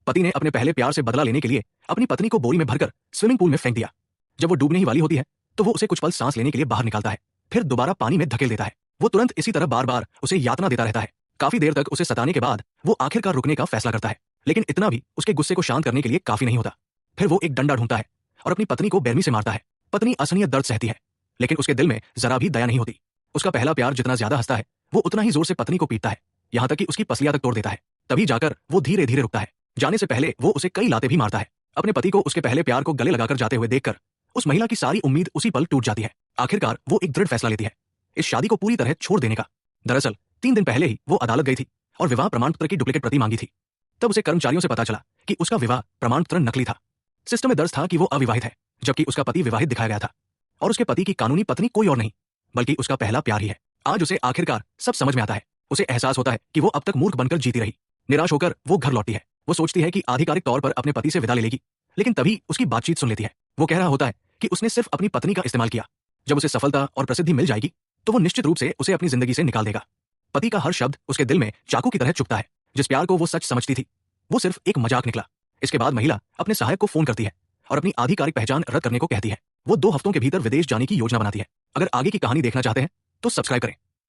पति ने अपने पहले प्यार से बदला लेने के लिए अपनी पत्नी को बोरी में भरकर स्विमिंग पूल में फेंक दिया। जब वो डूबने ही वाली होती है तो वो उसे कुछ पल सांस लेने के लिए बाहर निकालता है, फिर दोबारा पानी में धकेल देता है। वो तुरंत इसी तरह बार बार उसे यातना देता रहता है। काफी देर तक उसे सताने के बाद वो आखिरकार रुकने का फैसला करता है, लेकिन इतना भी उसके गुस्से को शांत करने के लिए काफी नहीं होता। फिर वो एक डंडा ढूंढता है और अपनी पत्नी को बेरहमी से मारता है। पत्नी असहनीय दर्द सहती है, लेकिन उसके दिल में जरा भी दया नहीं होती। उसका पहला प्यार जितना ज्यादा हंसता है वो उतना ही जोर से पत्नी को पीटता है, यहाँ तक कि उसकी पसलियां तक तोड़ देता है। तभी जाकर वो धीरे धीरे रुकता है। जाने से पहले वो उसे कई लाते भी मारता है। अपने पति को उसके पहले प्यार को गले लगाकर जाते हुए देखकर उस महिला की सारी उम्मीद उसी पल टूट जाती है। आखिरकार वो एक दृढ़ फैसला लेती है, इस शादी को पूरी तरह छोड़ देने का। दरअसल 3 दिन पहले ही वो अदालत गई थी और विवाह प्रमाण पत्र की डुप्लीकेट प्रति मांगी थी। तब उसे कर्मचारियों से पता चला कि उसका विवाह प्रमाण पत्र नकली था। सिस्टम में दर्ज था कि वो अविवाहित है, जबकि उसका पति विवाहित दिखाया गया था और उसके पति की कानूनी पत्नी कोई और नहीं बल्कि उसका पहला प्यार ही है। आज उसे आखिरकार सब समझ में आता है। उसे एहसास होता है कि वो अब तक मूर्ख बनकर जीती रही। निराश होकर वो घर लौटती है। वो सोचती है कि आधिकारिक तौर पर अपने पति से विदा ले लेगी, लेकिन तभी उसकी बातचीत सुन लेती है। वो कह रहा होता है कि उसने सिर्फ अपनी पत्नी का इस्तेमाल किया। जब उसे सफलता और प्रसिद्धि मिल जाएगी तो वो निश्चित रूप से उसे अपनी जिंदगी से निकाल देगा। पति का हर शब्द उसके दिल में चाकू की तरह चुभता है। जिस प्यार को वो सच समझती थी वो सिर्फ एक मजाक निकला। इसके बाद महिला अपने सहायक को फोन करती है और अपनी आधिकारिक पहचान रद्द करने को कहती है। वो 2 हफ्तों के भीतर विदेश जाने की योजना बनाती है। अगर आगे की कहानी देखना चाहते हैं तो सब्सक्राइब करें।